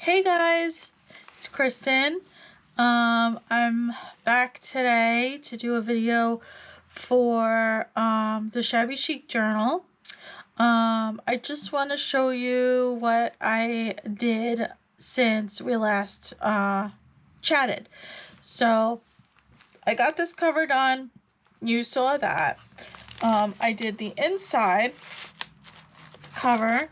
Hey guys, it's Kristen. I'm back today to do a video for the Shabby Chic journal. I just want to show you what I did since we last chatted. So I got this cover done. You saw that. I did the inside cover.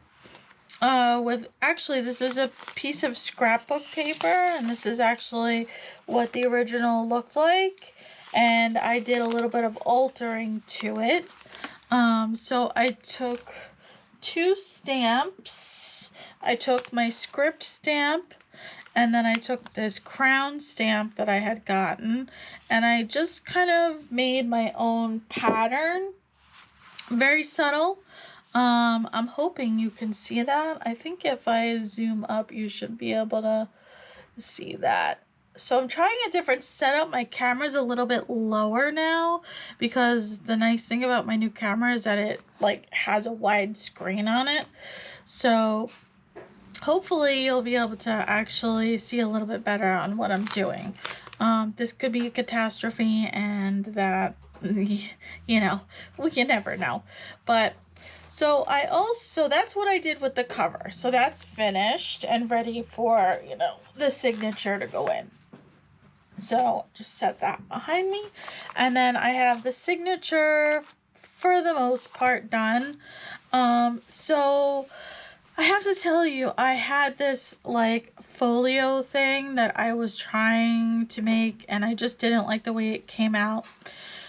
Actually, this is a piece of scrapbook paper, and this is actually what the original looked like, and I did a little bit of altering to it. So I took two stamps. I took my script stamp, and then I took this crown stamp that I had gotten, and I just kind of made my own pattern. Very subtle. I'm hoping you can see that. I think if I zoom up, you should be able to see that. So I'm trying a different setup. My camera's a little bit lower now because the nice thing about my new camera is that it has a wide screen on it. So hopefully you'll be able to actually see a little bit better on what I'm doing. This could be a catastrophe, and that, you know, we can never know. But so that's what I did with the cover. So that's finished and ready for, the signature to go in. So just set that behind me. And then I have the signature for the most part done. So I have to tell you, I had this folio thing that I was trying to make, and I just didn't like the way it came out.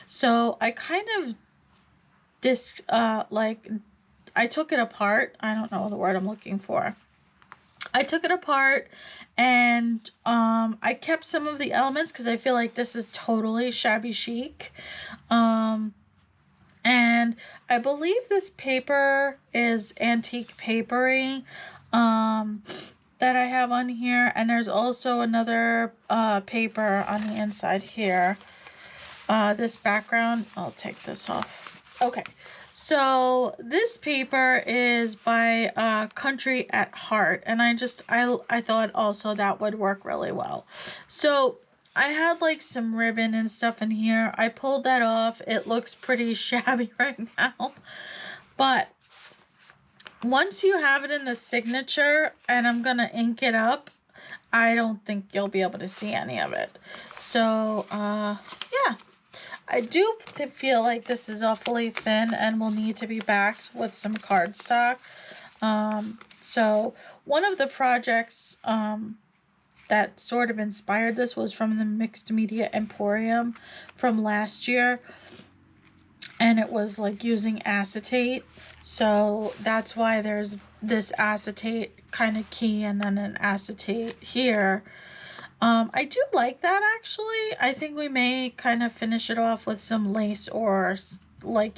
So I kind of I took it apart. I don't know the word I'm looking for. I took it apart, and I kept some of the elements because I feel like this is totally shabby chic. And I believe this paper is AntiquePaperie that I have on here, and there's also another paper on the inside here. This background, I'll take this off. Okay. So this paper is by Country at Heart, and I thought also that would work really well. So I had some ribbon and stuff in here. I pulled that off. It looks pretty shabby right now. But once you have it in the signature, and I'm going to ink it up, I don't think you'll be able to see any of it. So, yeah. I do feel like this is awfully thin and will need to be backed with some cardstock. So one of the projects that sort of inspired this was from the Mixed Media Emporium from last year. And it was using acetate. So that's why there's this acetate kind of key and then an acetate here. I do like that, actually. I think we may kind of finish it off with some lace or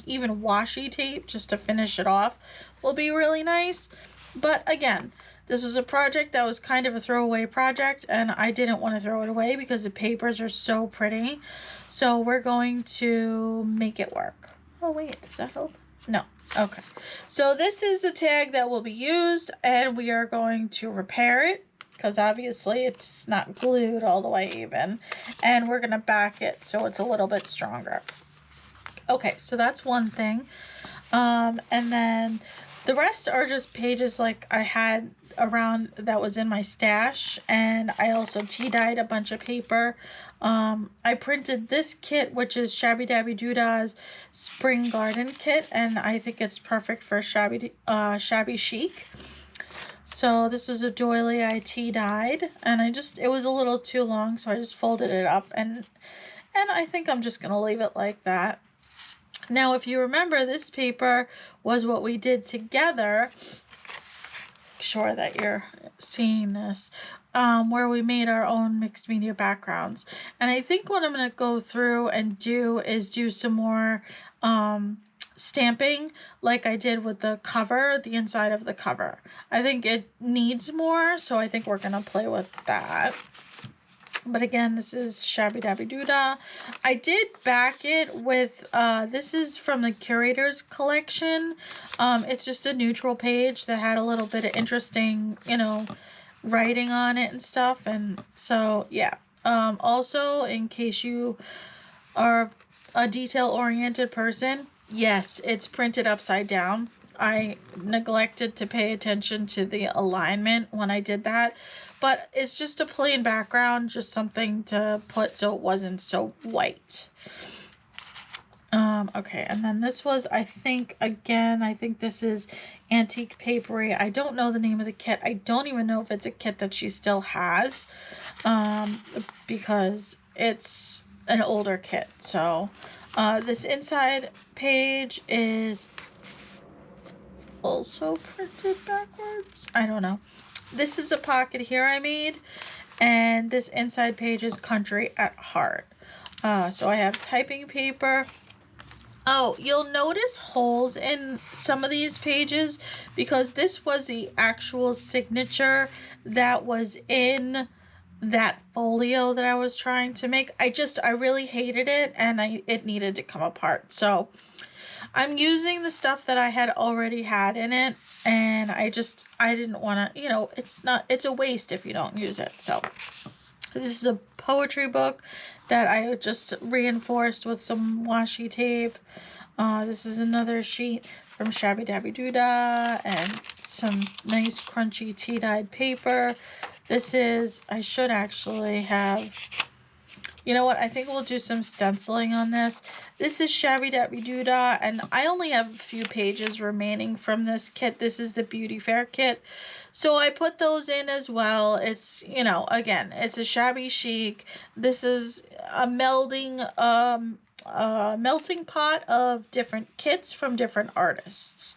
even washi tape just to finish it off will be really nice. But again, this was a project that was kind of a throwaway project, and I didn't want to throw it away because the papers are so pretty. So we're going to make it work. Oh wait, does that help? No. Okay. So this is a tag that will be used, and we are going to repair it, because obviously it's not glued all the way even. And we're going to back it so it's a little bit stronger. Okay, so that's one thing. And then the rest are just pages I had around that was in my stash. And I also tea-dyed a bunch of paper. I printed this kit, which is Shabbydabydooddah's Spring Garden Kit. And I think it's perfect for shabby chic. So this was a doily I tea-dyed, and it was a little too long, so I just folded it up, and I think I'm just going to leave it like that. Now, if you remember, this paper was what we did together. Make sure that you're seeing this, where we made our own mixed media backgrounds. And I think what I'm going to go through and do is do some more stamping like I did with the cover, the inside of the cover. I think it needs more, so I think we're gonna play with that. But again, this is Shabbydabydoodah. I did back it with, this is from the Curator's collection. It's just a neutral page that had a little bit of interesting, writing on it and stuff. And so, yeah. Also, in case you are a detail-oriented person, yes, it's printed upside down. I neglected to pay attention to the alignment when I did that, but it's just a plain background, just something to put so it wasn't so white. Okay, and then this was, I think this is AntiquePaperie. I don't know the name of the kit. I don't even know if it's a kit that she still has, because it's an older kit. So, this inside page is also printed backwards. I don't know. This is a pocket here I made, and this inside page is Country at Heart. So I have typing paper. Oh, you'll notice holes in some of these pages because this was the actual signature that was in that folio that I was trying to make. I really hated it, and it needed to come apart. So I'm using the stuff that I had already had in it, and I didn't want to, it's a waste if you don't use it. So this is a poetry book that I just reinforced with some washi tape. This is another sheet from Shabbydabydoodah and some nice crunchy tea-dyed paper. This is, I should actually have, you know what, I think we'll do some stenciling on this. This is Shabbydabydoodah, and I only have a few pages remaining from this kit. This is the Beauty Fair kit. So I put those in as well. It's, again, it's a shabby chic. This is a melting pot of different kits from different artists.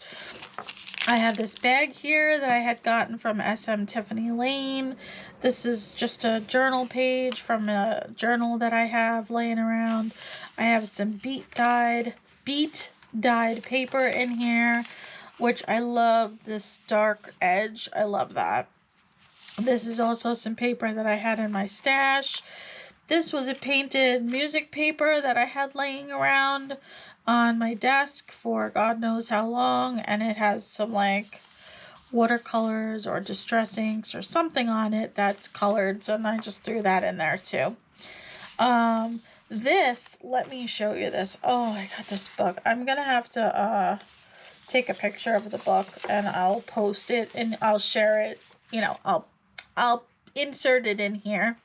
I have this bag here that I had gotten from SMTiffanyLane. This is just a journal page from a journal that I have laying around. I have some beat dyed paper in here, which I love this dark edge. I love that. This is also some paper that I had in my stash. This was a painted music paper that I had laying around on my desk for God knows how long, and it has some like watercolors or distress inks or something on it that's colored, so I just threw that in there too. This, let me show you this. Oh, I got this book. I'm gonna have to take a picture of the book and I'll post it and I'll share it. I'll insert it in here.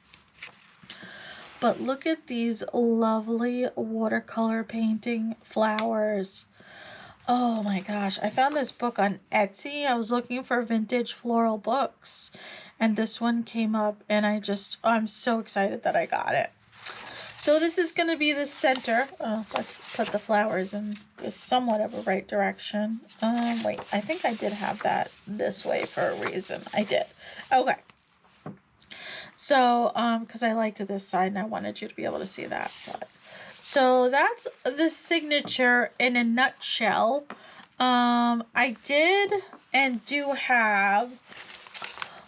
But look at these lovely watercolor painting flowers. Oh my gosh, I found this book on Etsy. I was looking for vintage floral books, and this one came up, and I'm so excited that I got it. So this is going to be the center. Let's put the flowers in somewhat of a right direction. Wait, I think I did have that this way for a reason. I did. Okay. So, because I liked this side and I wanted you to be able to see that side. So that's the signature in a nutshell. I did and do have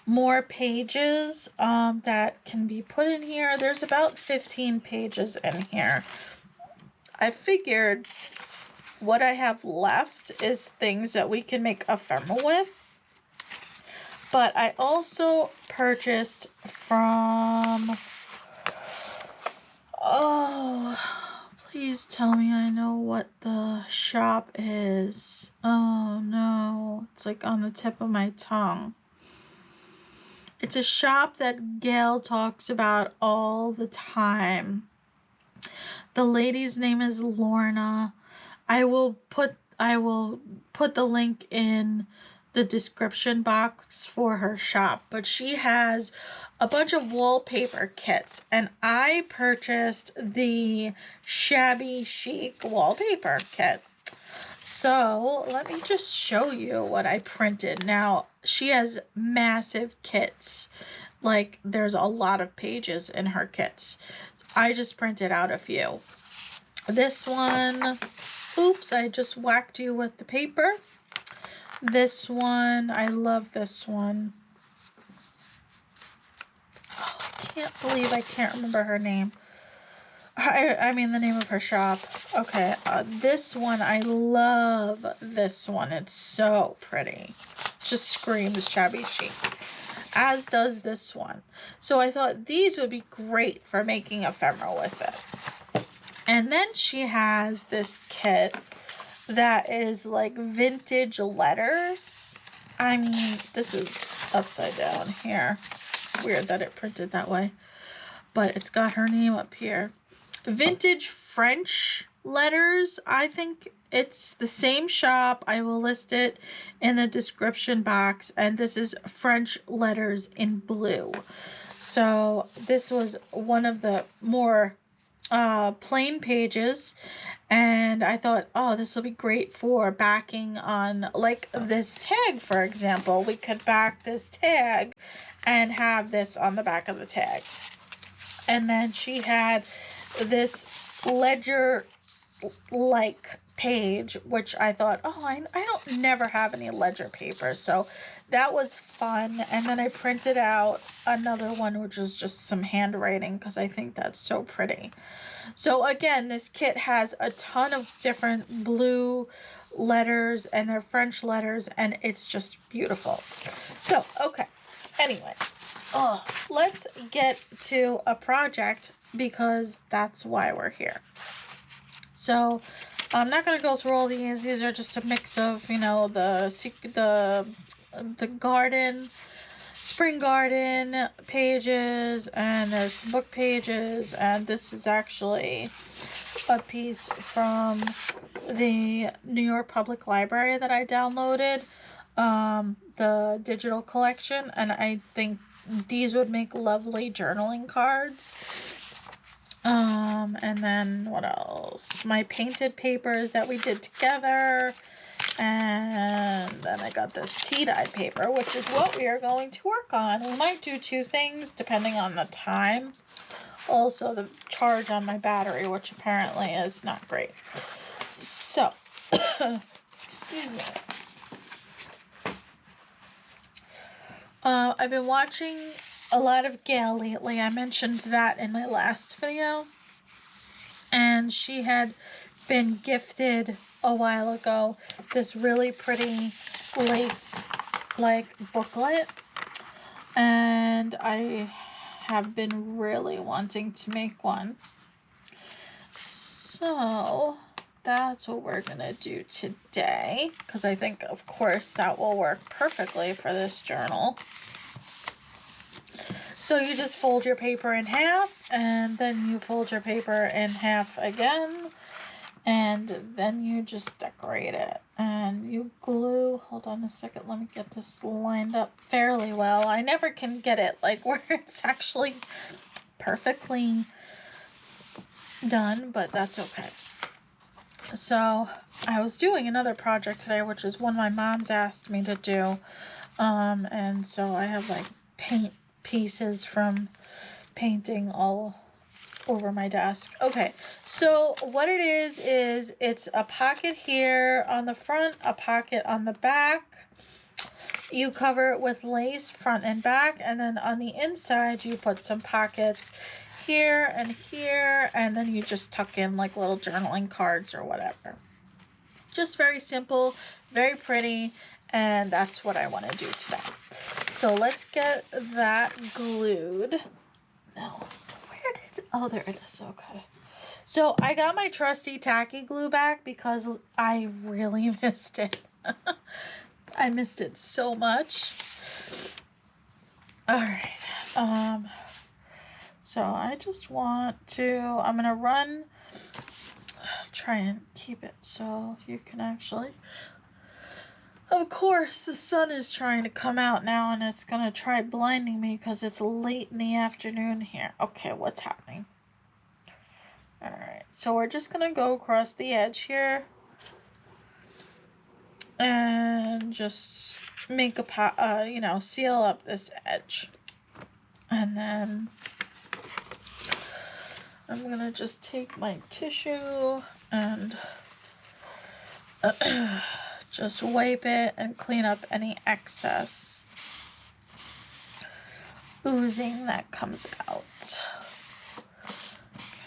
more pages that can be put in here. There's about 15 pages in here. I figured what I have left is things that we can make ephemera with. But I also purchased from, oh, please tell me I know what the shop is. Oh no, it's like on the tip of my tongue. It's a shop that Gayle talks about all the time. The lady's name is Lorna. I will put the link in the description box for her shop, but she has a bunch of wallpaper kits, and I purchased the Shabby Chic wallpaper kit. So let me just show you what I printed. Now, she has massive kits. Like, there's a lot of pages in her kits. I just printed out a few. This one, oops, I just whacked you with the paper. This one, I love this one. Oh, I can't believe I can't remember her name. I mean the name of her shop. Okay, this one, I love this one. It's so pretty. Just screams shabby chic. as does this one. So I thought these would be great for making ephemera with it. And then she has this kit that is like vintage letters. I mean, this is upside down here. It's weird that it printed that way, but it's got her name up here. Vintage French letters. I think it's the same shop. I will list it in the description box. And this is French letters in blue. So this was one of the more plain pages, and I thought, oh, this will be great for backing on like this tag, for example. We could back this tag and have this on the back of the tag. And then she had this ledger like page, which I thought, oh, I don't never have any ledger paper, so that was fun. And then I printed out another one, which is just some handwriting, because I think that's so pretty. So again, this kit has a ton of different blue letters, and they're French letters, and it's just beautiful. So okay, anyway, let's get to a project, because that's why we're here. So I'm not going to go through all these. These are just a mix of, you know, the garden, spring garden pages, and there's some book pages, and this is actually a piece from the New York Public Library that I downloaded, the digital collection, and I think these would make lovely journaling cards. And then what else? My painted papers that we did together. And then I got this tea-dyed paper, which is what we are going to work on. We might do two things depending on the time. Also, the charge on my battery, which apparently is not great. So, excuse me. I've been watching a lot of Gayle lately. I mentioned that in my last video. And she had been gifted a while ago this really pretty lace like booklet. And I have been really wanting to make one. So that's what we're going to do today, because I think, of course, that will work perfectly for this journal. So you just fold your paper in half, and then you fold your paper in half again, and then you just decorate it. And you glue, hold on a second, let me get this lined up fairly well. I never can get it like where it's actually perfectly done, but that's okay. So I was doing another project today, which is one my mom's asked me to do. And so I have like paint pieces from painting all over my desk. Okay, so what it is it's a pocket here on the front, a pocket on the back. You cover it with lace front and back, and then on the inside you put some pockets here, and then you just tuck in like little journaling cards or whatever. Just very simple, very pretty, and that's what I want to do today. So let's get that glued. No, where did, oh, there it is, okay. So I got my trusty tacky glue back because I really missed it. I missed it so much. All right, so I just want to, I'm gonna run, try and keep it so you can actually, of course the sun is trying to come out now, and it's gonna try blinding me because it's late in the afternoon here. Okay, what's happening? All right, so we're just gonna go across the edge here and just make a you know, seal up this edge. And then I'm gonna just take my tissue and just wipe it and clean up any excess oozing that comes out.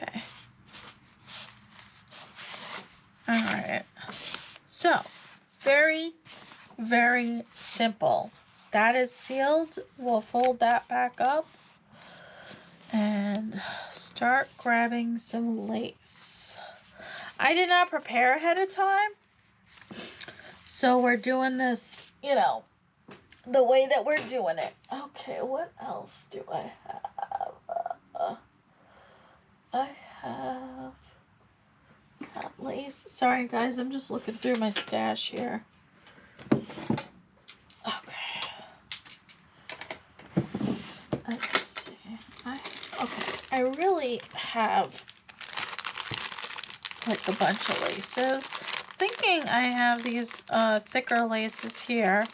Okay. All right. So, very, very simple that is sealed. We'll fold that back up and start grabbing some lace. I did not prepare ahead of time, so we're doing this, you know, the way that we're doing it. Okay, what else do I have? I have that lace. Sorry guys, I'm just looking through my stash here. Okay. Let's see. I really have like a bunch of laces. Thinking I have these thicker laces here.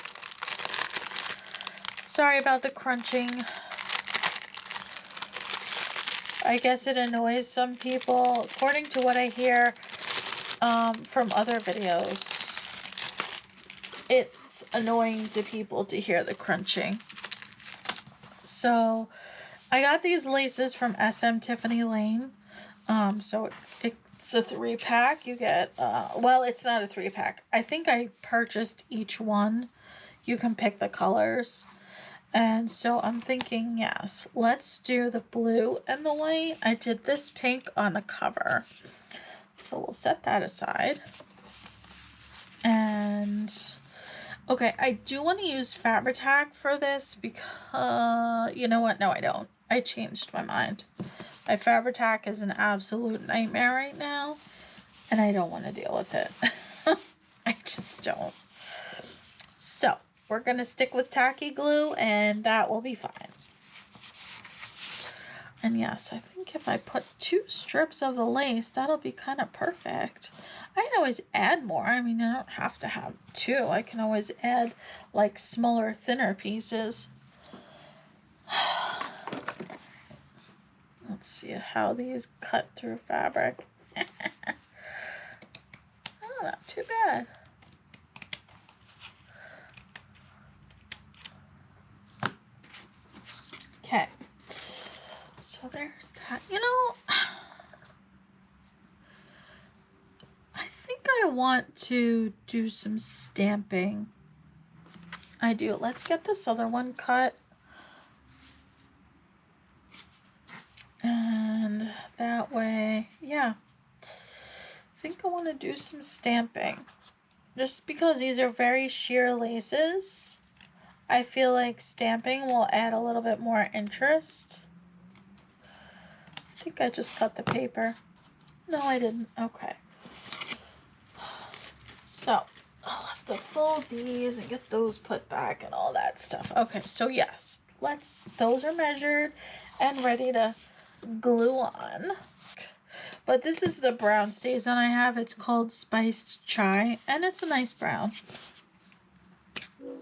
Sorry about the crunching. I guess it annoys some people, according to what I hear from other videos. It's annoying to people to hear the crunching. So I got these laces from SMTiffanyLane. So it's a 3-pack. You get, well, it's not a 3-pack. I think I purchased each one. You can pick the colors. And so I'm thinking, yes, let's do the blue and the white. I did this pink on the cover. So we'll set that aside. And, okay, I do want to use Fabri-Tac for this because, you know what? No, I don't. I changed my mind. My Fabri-Tac is an absolute nightmare right now, and I don't want to deal with it. I just don't. So we're going to stick with tacky glue, and that will be fine. And yes, I think if I put 2 strips of the lace, that'll be kind of perfect. I can always add more. I mean, I don't have to have 2. I can always add like smaller, thinner pieces. Let's see how these cut through fabric. Oh, not too bad. Okay. So there's that. You know, I think I want to do some stamping. I do. Let's get this other one cut. And that way, yeah. I think I want to do some stamping. Just because these are very sheer laces, I feel like stamping will add a little bit more interest. I think I just cut the paper. No, I didn't. Okay. So I'll have to fold these and get those put back and all that stuff. Okay, so yes, those are measured and ready to glue on. But this is the brown StazOn I have. It's called Spiced Chai, and it's a nice brown.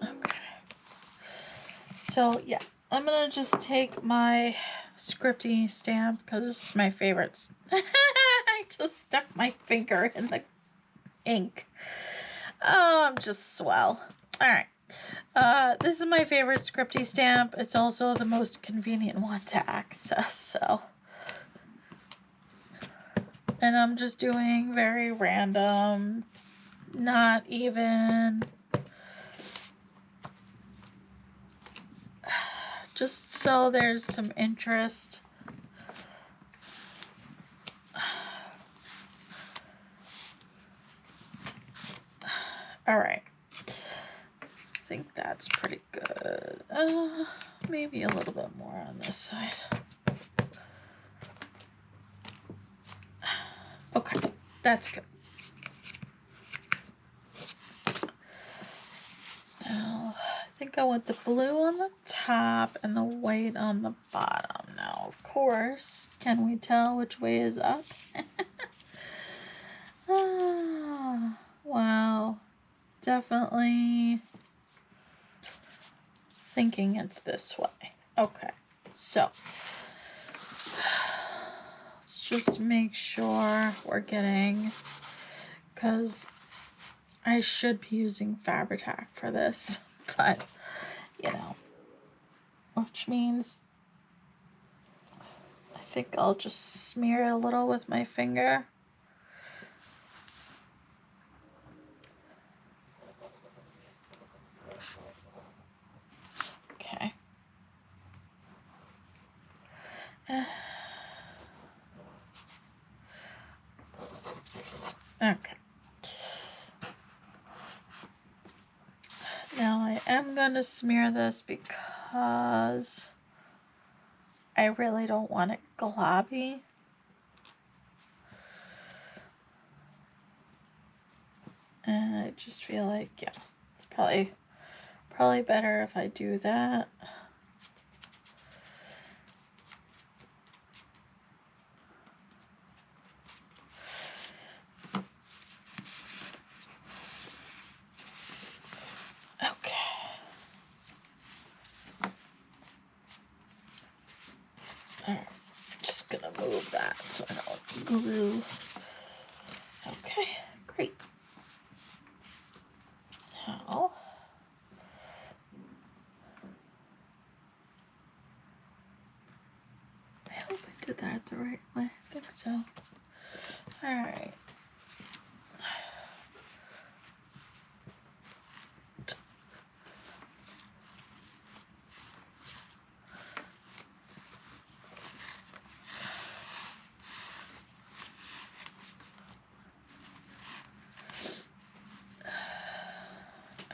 Okay. So yeah, I'm gonna just take my Scripty stamp because this is my favorite. I just stuck my finger in the ink. Oh, I'm just swell. All right. This is my favorite Scripty stamp. It's also the most convenient one to access. So, and I'm just doing very random, not even. Just so there's some interest. All right. I think that's pretty good. Maybe a little bit more on this side. Okay, that's good. Now, I think I want the blue on the top and the white on the bottom. Now, of course, can we tell which way is up? Ah, wow. Definitely thinking it's this way. Okay, so let's just make sure we're getting, because I should be using Fabri-Tac for this, but you know, which means I think I'll just smear it a little with my finger. Okay. Now I am going to smear this because I really don't want it globby. And I just feel like, yeah, it's probably better if I do that. Alright, I'm just gonna move that so I don't glue. Okay, great. Now, I hope I did that the right way. I think so. Alright.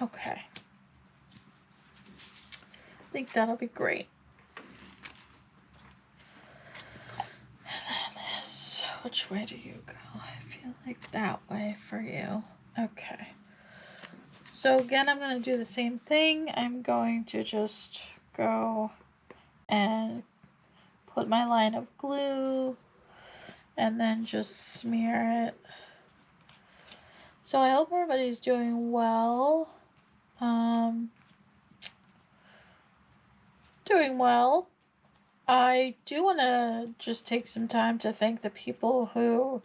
Okay. I think that'll be great. And then this, which way do you go? I feel like that way for you. Okay. So again, I'm going to do the same thing. I'm going to just go and put my line of glue and then just smear it. So I hope everybody's doing well. Doing well. I do want to just take some time to thank the people who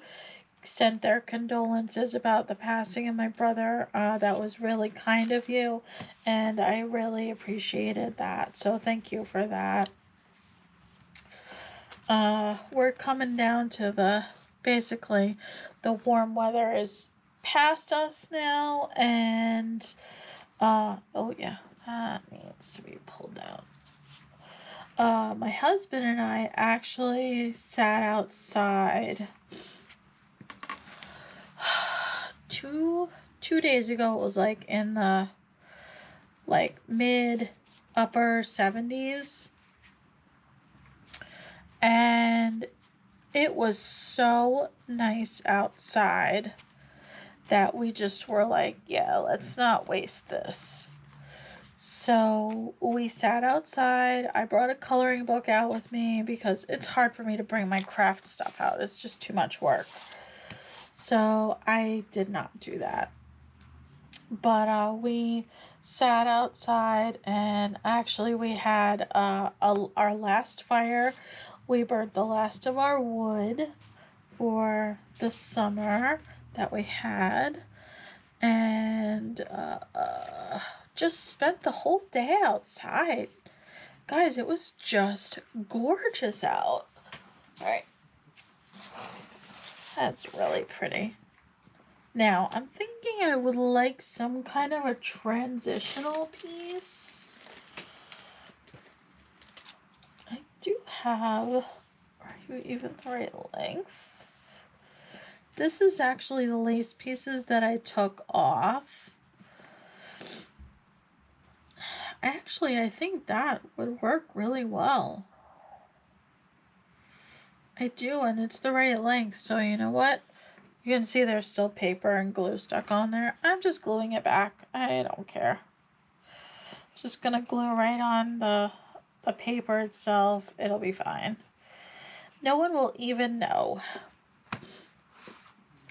sent their condolences about the passing of my brother. That was really kind of you, and I really appreciated that. So thank you for that. We're coming down to basically the warm weather is past us now, and oh yeah, that needs to be pulled out. My husband and I actually sat outside 2 days ago. It was like in the mid upper 70s, and it was so nice outside that we just were like, yeah, let's not waste this. So we sat outside. I brought a coloring book out with me because it's hard for me to bring my craft stuff out. It's just too much work. So I did not do that. But we sat outside, and actually we had our last fire. We burned the last of our wood for the summer that we had, and just spent the whole day outside. Guys, it was just gorgeous out. All right. That's really pretty. Now, I'm thinking I would like some kind of a transitional piece. I do have, are you even the right length? This is actually the lace pieces that I took off. Actually, I think that would work really well. I do, and it's the right length, so you know what? You can see there's still paper and glue stuck on there. I'm just gluing it back. I don't care. Just gonna glue right on the paper itself. It'll be fine. No one will even know.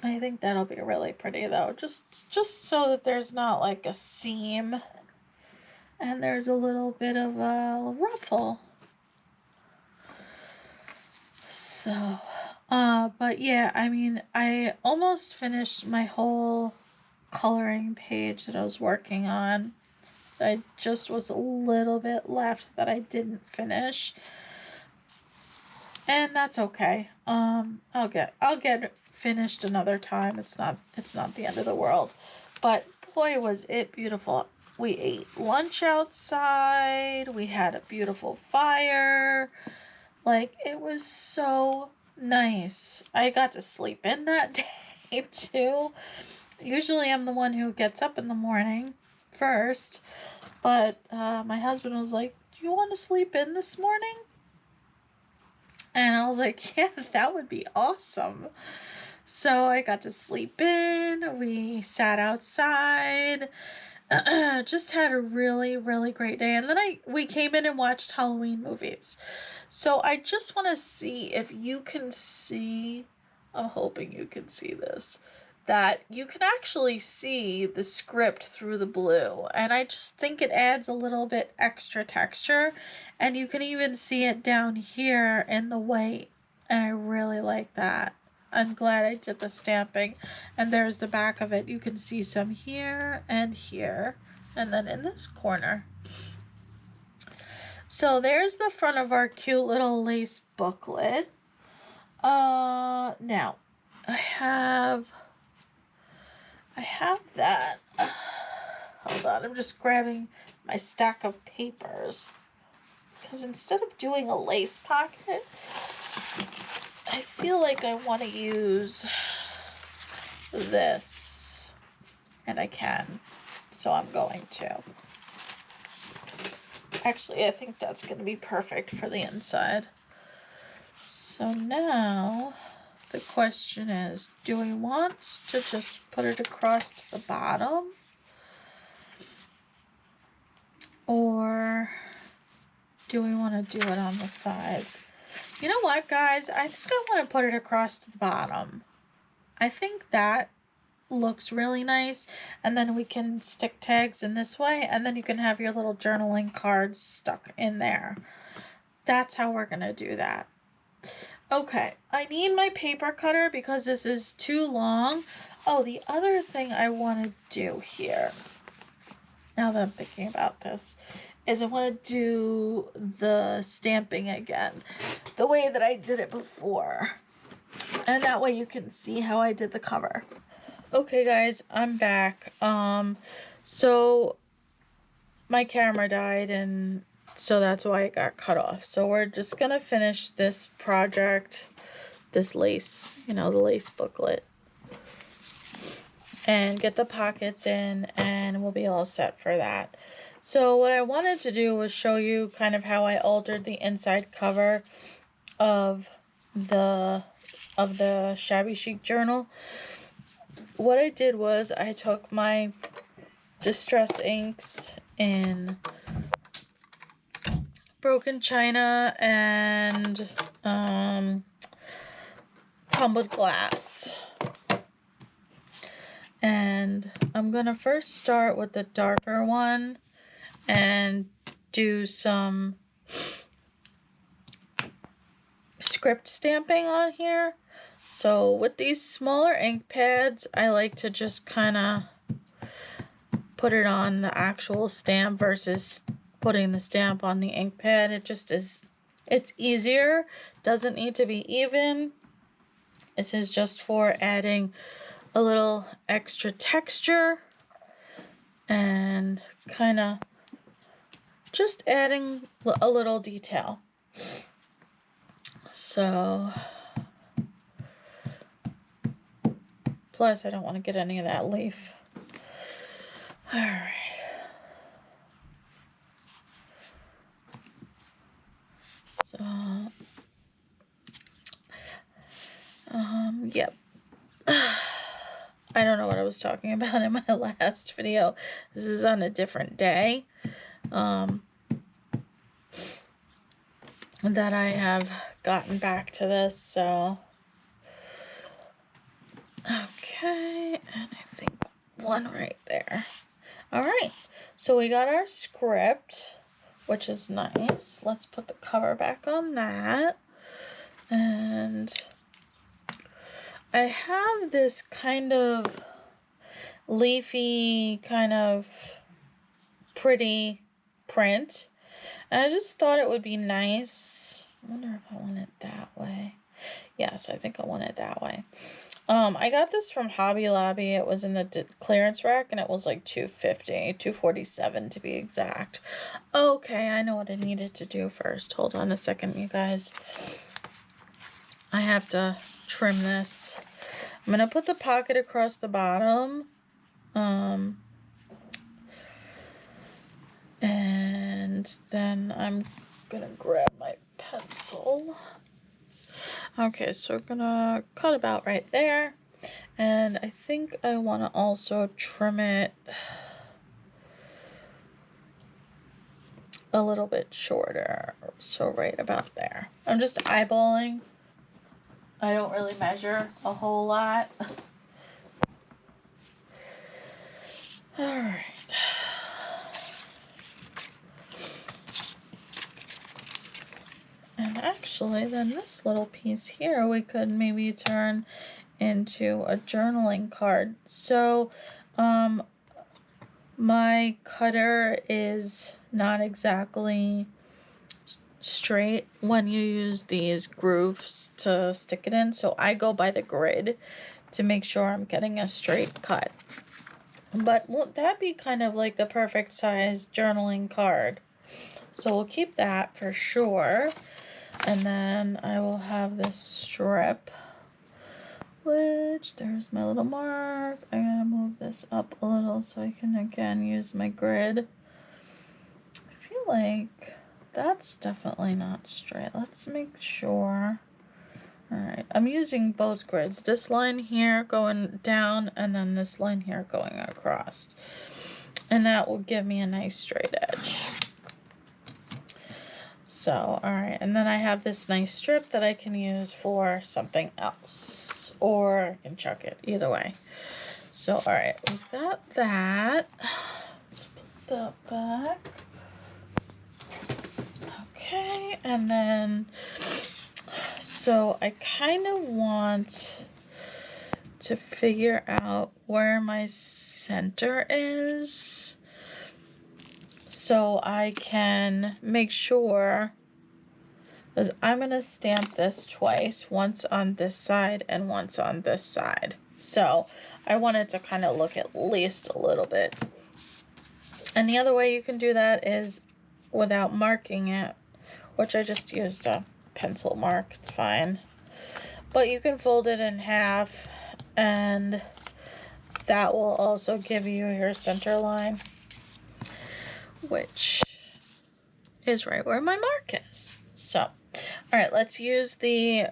I think that'll be really pretty though. Just so that there's not like a seam and there's a little bit of a ruffle. So, but yeah, I mean, I almost finished my whole coloring page that I was working on. I just was a little bit left that I didn't finish. And that's okay. I'll get finished another time. It's not the end of the world. But boy, was it beautiful. We ate lunch outside. We had a beautiful fire. Like, it was so nice. I got to sleep in that day too. Usually I'm the one who gets up in the morning first, but my husband was like, do you want to sleep in this morning? And I was like, yeah, that would be awesome. So I got to sleep in. We sat outside. Just had a really, really great day. And then we came in and watched Halloween movies. So I just want to see if you can see, I'm hoping you can see this, that you can actually see the script through the blue. And I just think it adds a little bit extra texture. And you can even see it down here in the white. And I really like that. I'm glad I did the stamping. And there's the back of it. You can see some here and here. And then in this corner. So there's the front of our cute little lace booklet. Now I have that. Hold on, I'm just grabbing my stack of papers. Because instead of doing a lace pocket, I feel like I want to use this. And I can. So I'm going to. Actually, I think that's going to be perfect for the inside. So now the question is, do we want to just put it across to the bottom? Or do we want to do it on the sides? You know what, guys? I think I want to put it across to the bottom. I think that looks really nice. And then we can stick tags in this way. And then you can have your little journaling cards stuck in there. That's how we're going to do that. Okay, I need my paper cutter because this is too long. Oh, the other thing I want to do here, now that I'm thinking about this, is I want to do the stamping again, the way that I did it before. And that way you can see how I did the cover. Okay, guys, I'm back. So my camera died, and so that's why it got cut off. So we're just gonna finish this project, this lace, the lace booklet, and get the pockets in, and we'll be all set for that. So what I wanted to do was show you kind of how I altered the inside cover of the Shabby Chic journal. What I did was I took my distress inks in Broken China and Tumbled Glass. And I'm going to first start with the darker one and do some script stamping on here. So with these smaller ink pads, I like to just kind of put it on the actual stamp versus putting the stamp on the ink pad. It just is, it's easier, doesn't need to be even. This is just for adding a little extra texture and kind of just adding a little detail. So, plus I don't want to get any of that leaf. All right. So, yep. I don't know what I was talking about in my last video. This is on a different day. That I have gotten back to this, so. Okay, and I think one right there. All right, so we got our script, which is nice. Let's put the cover back on that. And I have this kind of leafy, kind of pretty print. And I just thought it would be nice. I wonder if I want it that way. Yes, I think I want it that way. I got this from Hobby Lobby. It was in the clearance rack, and it was like $2.50, $2.47 to be exact. Okay, I know what I needed to do first. Hold on a second, you guys. I have to trim this. I'm going to put the pocket across the bottom. And then I'm going to grab my pencil. Okay, so we're going to cut about right there. And I think I want to also trim it a little bit shorter. So right about there. I'm just eyeballing. I don't really measure a whole lot. Alright. And actually, then this little piece here we could maybe turn into a journaling card. So, my cutter is not exactly straight when you use these grooves to stick it in. So I go by the grid to make sure I'm getting a straight cut. But won't that be kind of like the perfect size journaling card? So we'll keep that for sure. And then I will have this strip, which there's my little mark. I'm going to move this up a little so I can again use my grid. I feel like that's definitely not straight. Let's make sure. Alright, I'm using both grids. This line here going down and then this line here going across. And that will give me a nice straight edge. So, alright, and then I have this nice strip that I can use for something else. Or I can chuck it, either way. So, alright, we've got that. Let's put that back. Okay, and then, so I kind of want to figure out where my center is, so I can make sure, because I'm going to stamp this twice, once on this side and once on this side. So I want it to kind of look at least a little bit. And the other way you can do that is without marking it, which I just used a pencil mark, it's fine. But you can fold it in half, and that will also give you your center line, which is right where my mark is. So, all right, let's use the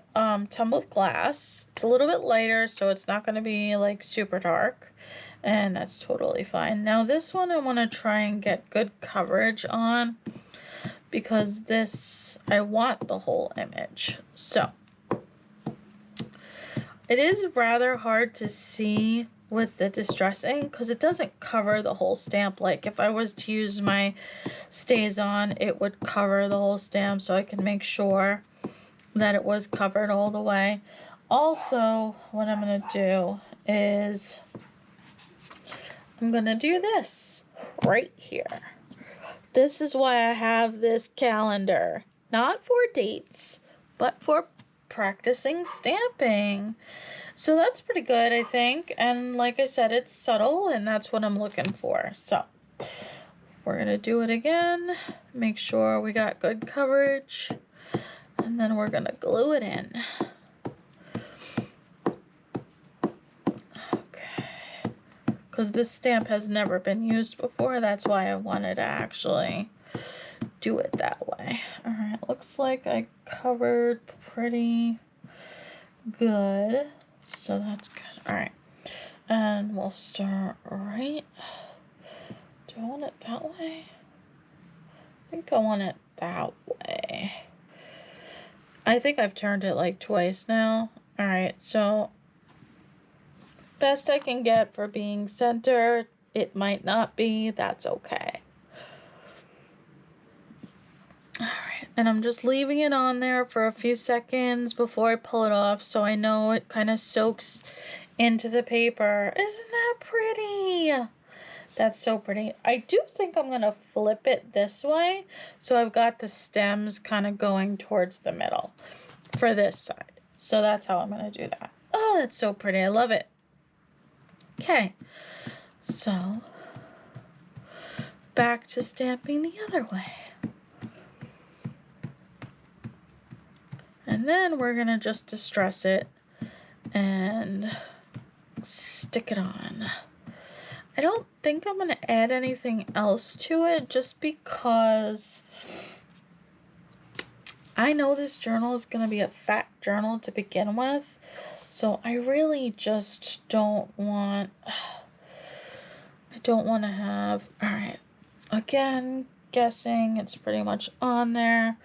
tumbled glass. It's a little bit lighter, so it's not going to be like super dark, and that's totally fine. Now this one I want to try and get good coverage on, because this, I want the whole image. So it is rather hard to see with the distressing because it doesn't cover the whole stamp. Like if I was to use my stays on, it would cover the whole stamp, so I can make sure that it was covered all the way. Also, what I'm going to do is I'm going to do this right here. This is why I have this calendar, not for dates, but for practicing stamping. So that's pretty good, I think. And like I said, it's subtle, and that's what I'm looking for. So we're going to do it again. Make sure we got good coverage. And then we're going to glue it in. Okay. Because this stamp has never been used before. That's why I wanted to actually do it that way. Alright, looks like I covered pretty good. So that's good. Alright. And we'll start right. Do I want it that way? I think I want it that way. I think I've turned it like twice now. Alright, so best I can get for being centered. It might not be. That's okay. Alright, and I'm just leaving it on there for a few seconds before I pull it off, so I know it kind of soaks into the paper. Isn't that pretty? That's so pretty. I do think I'm going to flip it this way, so I've got the stems kind of going towards the middle for this side. So that's how I'm going to do that. Oh, that's so pretty. I love it. Okay. So back to stamping the other way. And then we're going to just distress it and stick it on. I don't think I'm going to add anything else to it just because I know this journal is going to be a fat journal to begin with. So I really just don't want, I don't want to have, all right, again, guessing it's pretty much on there.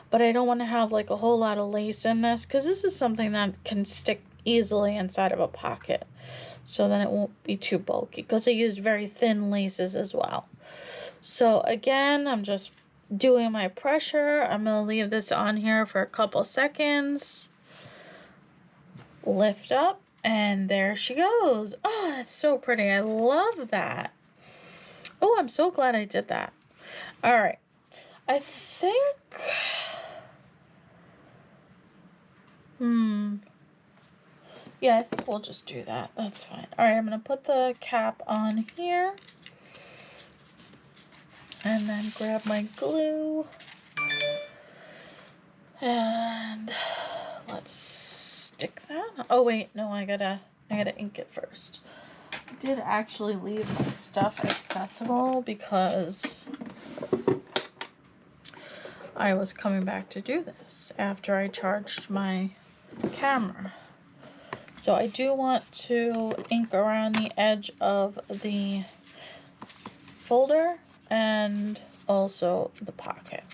But I don't want to have like a whole lot of lace in this because this is something that can stick easily inside of a pocket. So then it won't be too bulky because I used very thin laces as well. So again, I'm just doing my pressure. I'm going to leave this on here for a couple seconds. Lift up and there she goes. Oh, that's so pretty. I love that. Oh, I'm so glad I did that. All right. I think... Yeah, I think we'll just do that. That's fine. All right, I'm going to put the cap on here. And then grab my glue. And let's stick that. Oh, wait. No, I gotta ink it first. I did actually leave my stuff accessible because I was coming back to do this after I charged my camera. So I do want to ink around the edge of the folder and also the pocket.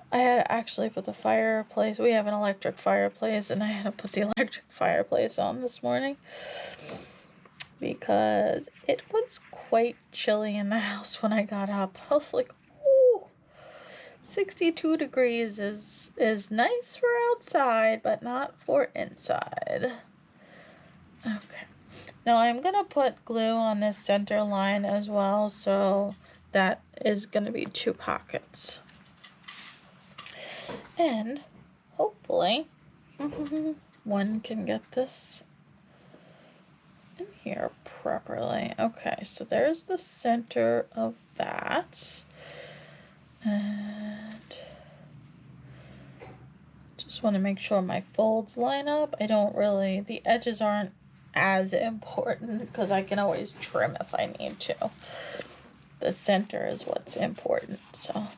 I had to actually put the fireplace. We have an electric fireplace, and I had to put the electric fireplace on this morning because it was quite chilly in the house when I got up. I was like, oh, 62 degrees is nice for outside, but not for inside. Okay. Now I'm going to put glue on this center line as well, so that is going to be 2 pockets. And hopefully one can get this in here properly. Okay, so there's the center of that. And just want to make sure my folds line up. The edges aren't as important because I can always trim if I need to. The center is what's important. So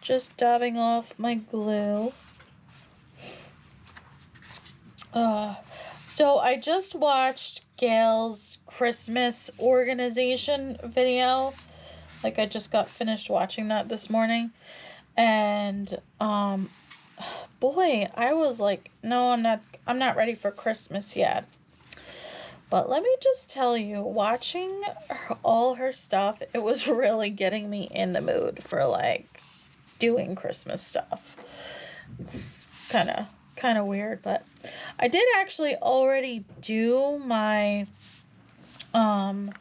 just dabbing off my glue. So I just watched Gayle's Christmas organization video. Like I just got finished watching that this morning. And boy, I was like, no, I'm not ready for Christmas yet. But let me just tell you, watching all her stuff, it was really getting me in the mood for like doing Christmas stuff. It's kind of weird, but I did actually already do my I'm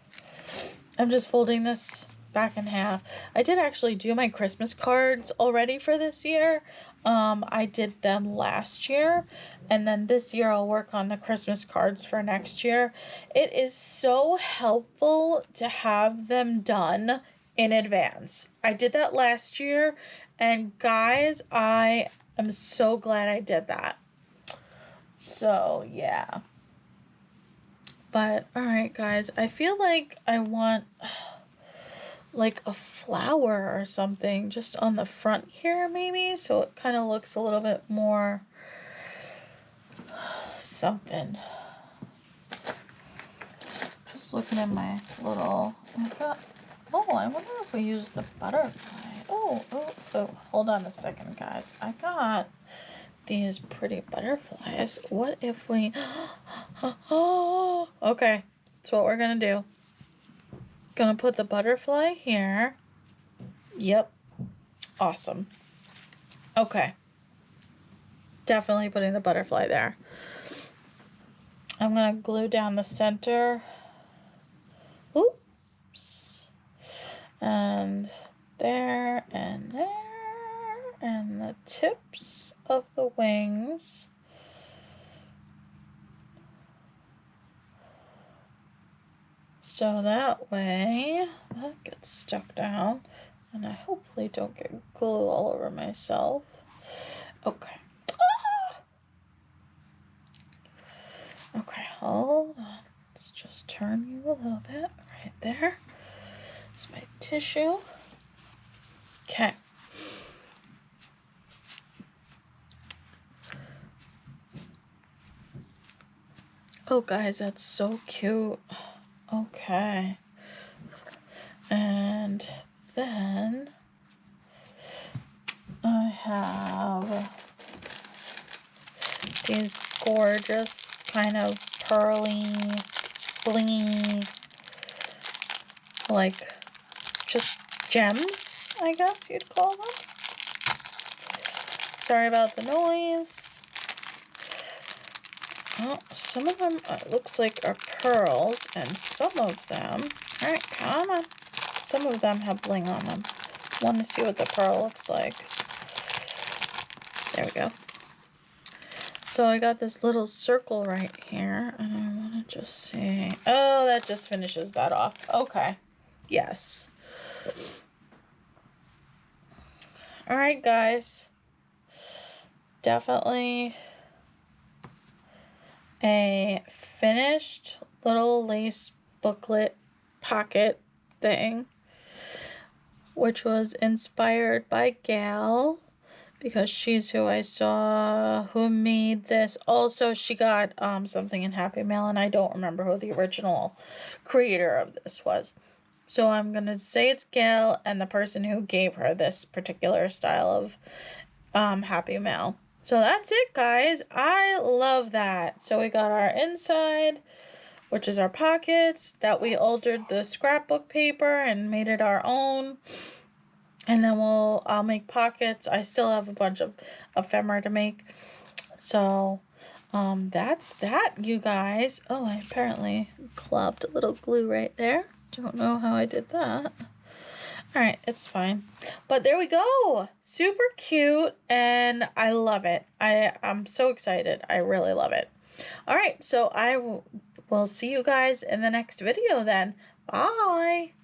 just folding this back in half. I did actually do my Christmas cards already for this year. I did them last year, and then this year I'll work on the Christmas cards for next year. It is so helpful to have them done in advance. I did that last year, and guys, I am so glad I did that. So, yeah. But, alright guys, I feel like I want like a flower or something just on the front here maybe, so it kind of looks a little bit more something. Just looking at my little, I wonder if we use the butterfly. Oh, Oh, hold on a second, guys. I got these pretty butterflies. What if we... Oh, okay. That's what we're going to do. Gonna put the butterfly here. Yep. Awesome. Okay. Definitely putting the butterfly there. I'm gonna glue down the center. Oops. And there and there. And the tips of the wings. So that way that gets stuck down. And I hopefully don't get glue all over myself. Okay. Okay, hold on. Let's just turn you a little bit right there. It's my tissue. Okay. Oh, guys, that's so cute. Okay. And then I have these gorgeous kind of pearly, blingy, like just gems, I guess you'd call them. Sorry about the noise. Well, some of them looks like are pearls, and some of them, all right, come on. Some of them have bling on them. Want to see what the pearl looks like. There we go. So I got this little circle right here, and I want to just see. Oh, that just finishes that off. Okay. Yes. All right, guys. Definitely a finished little lace booklet pocket thing, which was inspired by Gayle, because she's who I saw who made this. Also, she got something in Happy Mail, and I don't remember who the original creator of this was. So I'm going to say it's Gayle and the person who gave her this particular style of Happy Mail. So that's it, guys. I love that. So we got our inside, which is our pockets, that we altered the scrapbook paper and made it our own. And then I'll make pockets. I still have a bunch of ephemera to make. So that's that, you guys. Oh, I apparently clubbed a little glue right there. Don't know how I did that. All right, it's fine. But there we go. Super cute, and I love it. I'm so excited. I really love it. All right, so I will see you guys in the next video then. Bye.